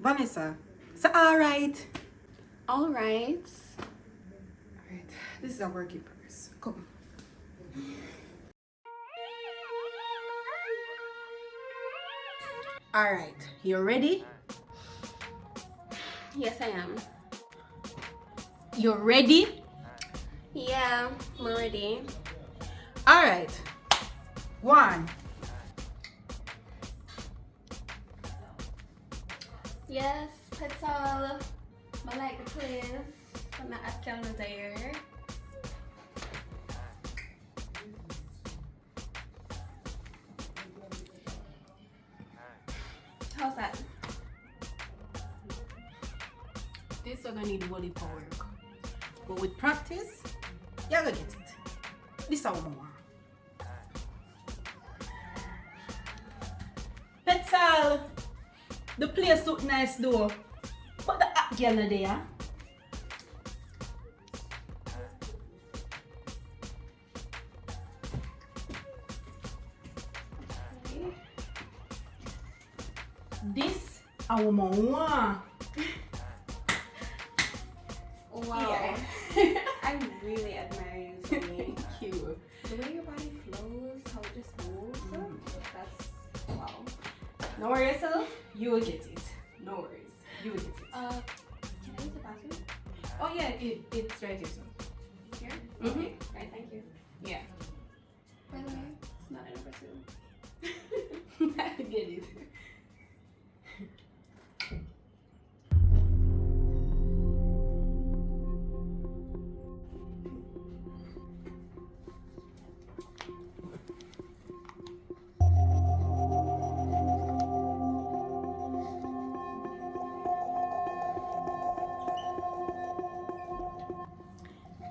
Vanessa, so alright. Alright. Alright, this is a work in progress. Come. Alright, you ready? Yes, I am. You ready? Yeah, we're ready. Alright. One. Yes, that's all. I like the place. I'm not at calendar. How's that? This one gonna need body for work. But with practice, you're gonna get it. This is our more. Petal, the place look nice though. But the app girl not there. Okay. This our one. Wow. I really admire you, Tony. Thank you. The way your body flows, how it just moves, that's wow. Don't worry yourself, you will get it. No worries, you will get it. Can I use the bathroom? Oh yeah, it's right here. So. Here? Mhm. Okay. Right, thank you. Yeah. By the way, it's not number 2. I get it.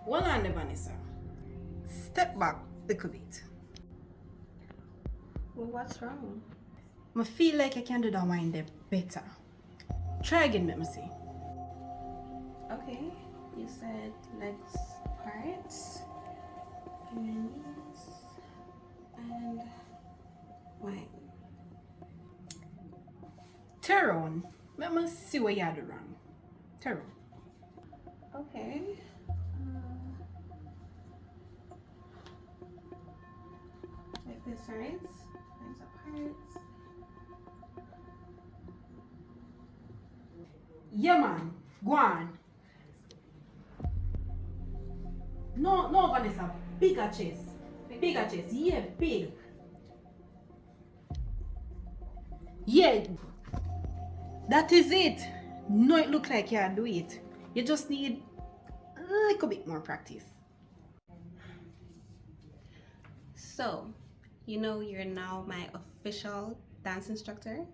Well on the Vanessa. Step back a little bit. Well, what's wrong? I feel like I can do that one there better. Try again, let me see. Okay, you said legs apart, and your knees, and wait. Turn around. Let me see what you do wrong. Turn around. Okay. Like this, right? Legs apart. Yeah, man. Go on. No, Vanessa. Bigger chest. Bigger chest. Yeah, big. Yeah. That is it. No, it look like you can do it. You just need a little bit more practice. So, you know you're now my official dance instructor.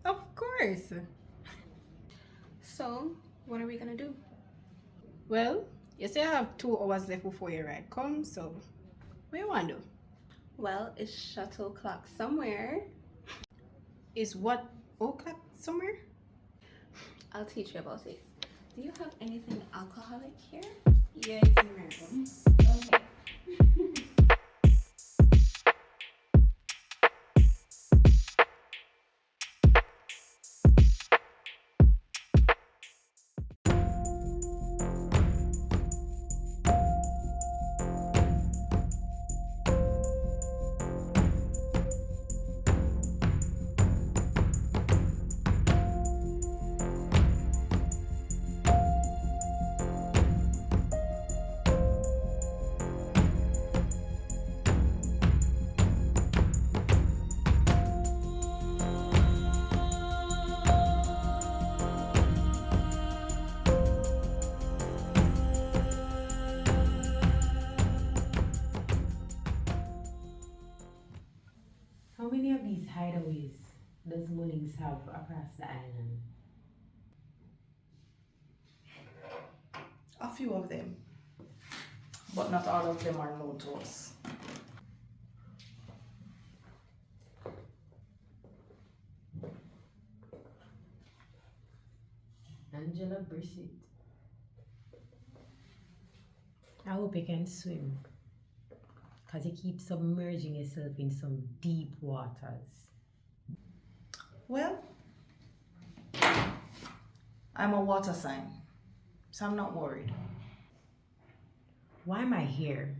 Of course. So, what are we gonna do? Well, you say I have 2 hours left before your ride comes, so what you want to do? Well, it's shuttle clock somewhere. Is what o'clock somewhere? I'll teach you about it. Do you have anything alcoholic here? Yeah, it's in my room. Okay. How many of these hideaways does Mullings have across the island? A few of them, but not all of them are known to us. Angela Brissett. I hope you can swim. Because you keep submerging yourself in some deep waters. Well, I'm a water sign, so I'm not worried. Why am I here?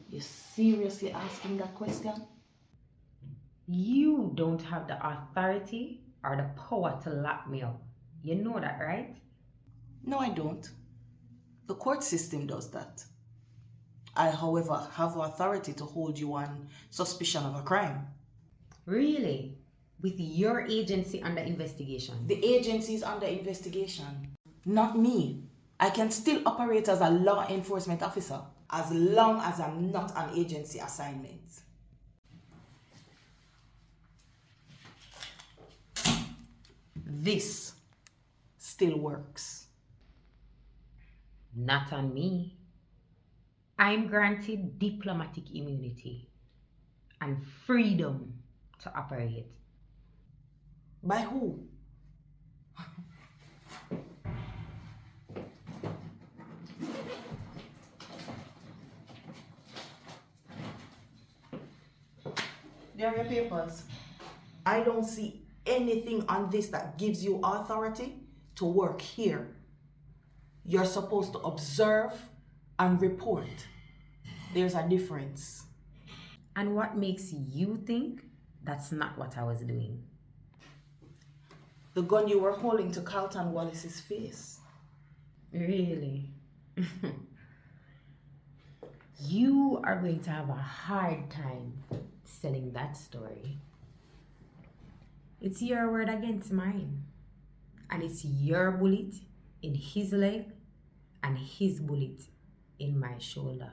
You seriously asking that question? You don't have the authority or the power to lock me up. You know that, right? No, I don't. The court system does that. I, however, have authority to hold you on suspicion of a crime. Really? With your agency under investigation? The agency is under investigation, not me. I can still operate as a law enforcement officer as long as I'm not on agency assignment. This still works. Not on me. I'm granted diplomatic immunity and freedom to operate. By who? There are your papers. I don't see anything on this that gives you authority to work here. You're supposed to observe and report. There's a difference. And what makes you think that's not what I was doing? The gun you were holding to Carlton Wallace's face. Really? You are going to have a hard time selling that story. It's your word against mine. And it's your bullet in his leg and his bullet in my shoulder.